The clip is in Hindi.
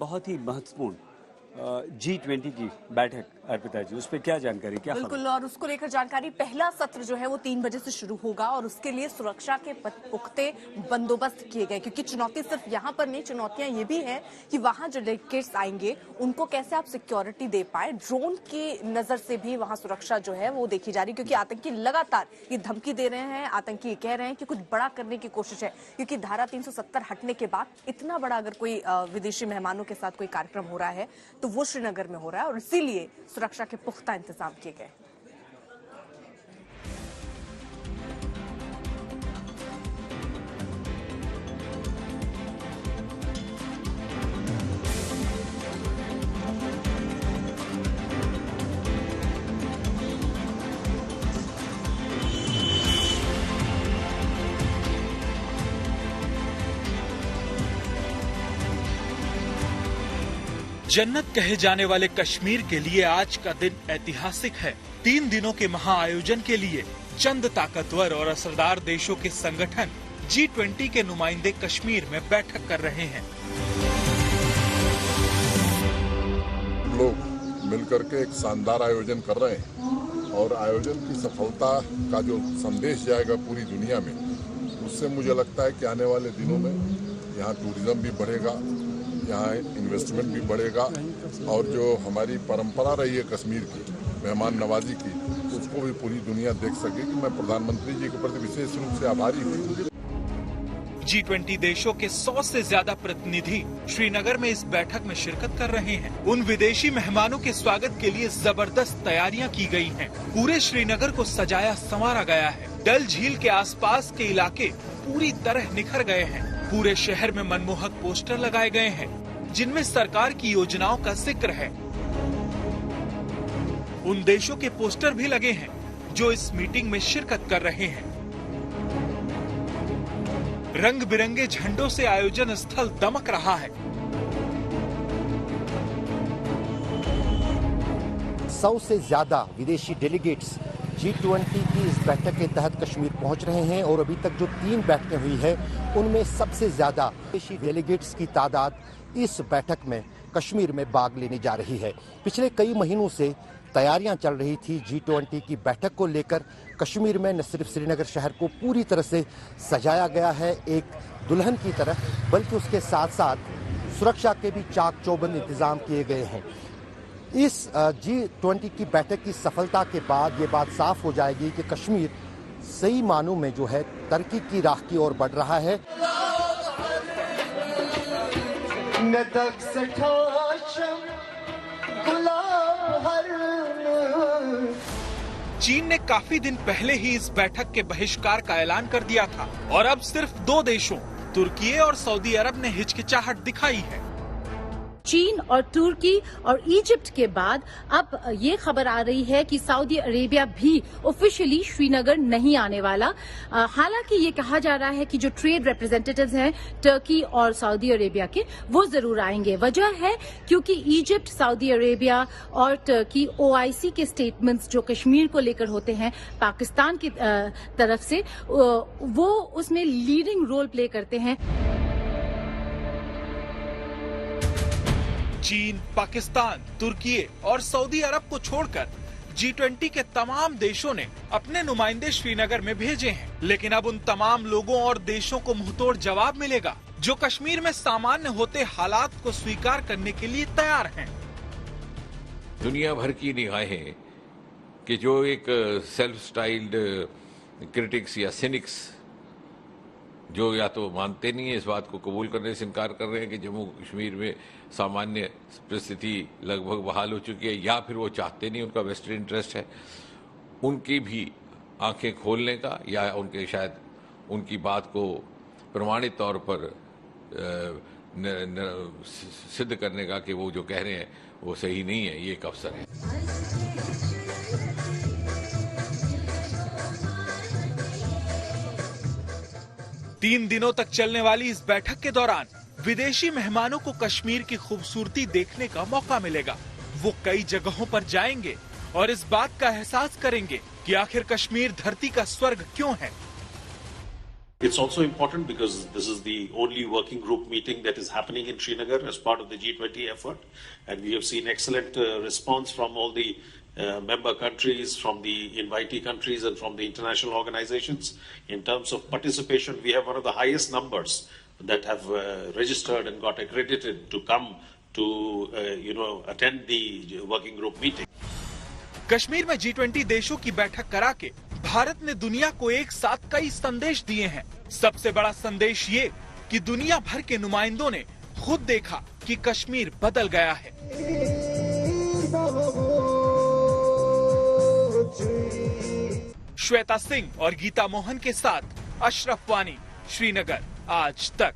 बहुत ही महत्वपूर्ण G20 की बैठक अर्पिता जी, उस पर क्या जानकारी, क्या बिल्कुल, और उसको लेकर जानकारी, पहला सत्र जो है वो 3 बजे से शुरू होगा और उसके लिए सुरक्षा के पुख्ते बंदोबस्त किए गए, क्योंकि चुनौती सिर्फ यहाँ पर नहीं, चुनौतियां ये भी हैं कि वहां जो डेलीगेट्स आएंगे उनको कैसे आप सिक्योरिटी दे पाए। ड्रोन की नजर से भी वहां सुरक्षा जो है वो देखी जा रही, क्योंकि आतंकी लगातार ये धमकी दे रहे हैं, आतंकी कह रहे हैं कि कुछ बड़ा करने की कोशिश है, क्योंकि धारा 370 हटने के बाद इतना बड़ा अगर कोई विदेशी मेहमानों के साथ कोई कार्यक्रम हो रहा है तो वो श्रीनगर में हो रहा है और इसीलिए सुरक्षा के पुख्ता इंतजाम किए गए। जन्नत कहे जाने वाले कश्मीर के लिए आज का दिन ऐतिहासिक है। 3 दिनों के महाआयोजन के लिए चंद ताकतवर और असरदार देशों के संगठन G20 के नुमाइंदे कश्मीर में बैठक कर रहे हैं। लोग मिलकर के एक शानदार आयोजन कर रहे हैं और आयोजन की सफलता का जो संदेश जाएगा पूरी दुनिया में, उससे मुझे लगता है कि आने वाले दिनों में यहाँ टूरिज्म भी बढ़ेगा, यहाँ इन्वेस्टमेंट भी बढ़ेगा और जो हमारी परंपरा रही है कश्मीर की मेहमान नवाजी की, उसको भी पूरी दुनिया देख सकेगी। मैं प्रधानमंत्री जी के प्रति विशेष रूप से आभारी हूँ। G20 देशों के 100 से ज्यादा प्रतिनिधि श्रीनगर में इस बैठक में शिरकत कर रहे हैं। उन विदेशी मेहमानों के स्वागत के लिए जबरदस्त तैयारियां की गई हैं। पूरे श्रीनगर को सजाया संवारा गया है। डल झील के आसपास के इलाके पूरी तरह निखर गए हैं। पूरे शहर में मनमोहक पोस्टर लगाए गए हैं जिनमें सरकार की योजनाओं का जिक्र है। उन देशों के पोस्टर भी लगे हैं जो इस मीटिंग में शिरकत कर रहे हैं। रंग बिरंगे झंडों से आयोजन स्थल दमक रहा है। 100 से ज्यादा विदेशी डेलीगेट्स G20 की इस बैठक के तहत कश्मीर पहुंच रहे हैं और अभी तक जो 3 बैठकें हुई है उनमें सबसे ज्यादा विदेशी डेलीगेट्स की तादाद इस बैठक में कश्मीर में भाग लेने जा रही है। पिछले कई महीनों से तैयारियां चल रही थी G20 की बैठक को लेकर। कश्मीर में न सिर्फ श्रीनगर शहर को पूरी तरह से सजाया गया है एक दुल्हन की तरह, बल्कि उसके साथ साथ सुरक्षा के भी चाक चौबंद इंतजाम किए गए हैं। इस G20 की बैठक की सफलता के बाद ये बात साफ हो जाएगी कि कश्मीर सही मानों में जो है तरक्की की राह की ओर बढ़ रहा है। चीन ने काफी दिन पहले ही इस बैठक के बहिष्कार का ऐलान कर दिया था और अब सिर्फ 2 देशों तुर्की और सऊदी अरब ने हिचकिचाहट दिखाई है। चीन और तुर्की और इजिप्ट के बाद अब ये खबर आ रही है कि सऊदी अरेबिया भी ऑफिशियली श्रीनगर नहीं आने वाला। हालांकि ये कहा जा रहा है कि जो ट्रेड रिप्रेजेंटेटिव्स हैं टर्की और सऊदी अरेबिया के, वो जरूर आएंगे। वजह है क्योंकि इजिप्ट, सऊदी अरेबिया और टर्की OIC के स्टेटमेंट्स जो कश्मीर को लेकर होते हैं पाकिस्तान की तरफ से, वो उसमें लीडिंग रोल प्ले करते हैं। चीन, पाकिस्तान, तुर्की और सऊदी अरब को छोड़कर G20 के तमाम देशों ने अपने नुमाइंदे श्रीनगर में भेजे हैं, लेकिन अब उन तमाम लोगों और देशों को मुंहतोड़ जवाब मिलेगा जो कश्मीर में सामान्य होते हालात को स्वीकार करने के लिए तैयार हैं। दुनिया भर की निगाहें कि जो एक सेल्फ स्टाइल्ड क्रिटिक्स या सिनिक्स जो या तो मानते नहीं है, इस बात को कबूल करने से इनकार कर रहे हैं कि जम्मू कश्मीर में सामान्य परिस्थिति लगभग बहाल हो चुकी है, या फिर वो चाहते नहीं, उनका वेस्टेड इंटरेस्ट है, उनकी भी आंखें खोलने का या उनके शायद उनकी बात को प्रमाणित तौर पर सिद्ध करने का कि वो जो कह रहे हैं वो सही नहीं है, ये एक अवसर है। तीन दिनों तक चलने वाली इस बैठक के दौरान विदेशी मेहमानों को कश्मीर की खूबसूरती देखने का मौका मिलेगा। वो कई जगहों पर जाएंगे और इस बात का एहसास करेंगे कि आखिर कश्मीर धरती का स्वर्ग क्यों है। It's also important because this is the only working group meeting that is happening in Srinagar as part of the G20 effort, and we have seen excellent response from all the member countries, from the invitee countries, and from the international organizations. In terms of participation, we have one of the highest numbers that have registered and got accredited to come to attend the working group meeting. Kashmir में G20 देशों की बैठक करा के भारत ने दुनिया को एक साथ कई संदेश दिए हैं। सबसे बड़ा संदेश ये कि दुनिया भर के नुमाइंदों ने खुद देखा कि कश्मीर बदल गया है। श्वेता सिंह और गीता मोहन के साथ अशरफ वानी, श्रीनगर आज तक।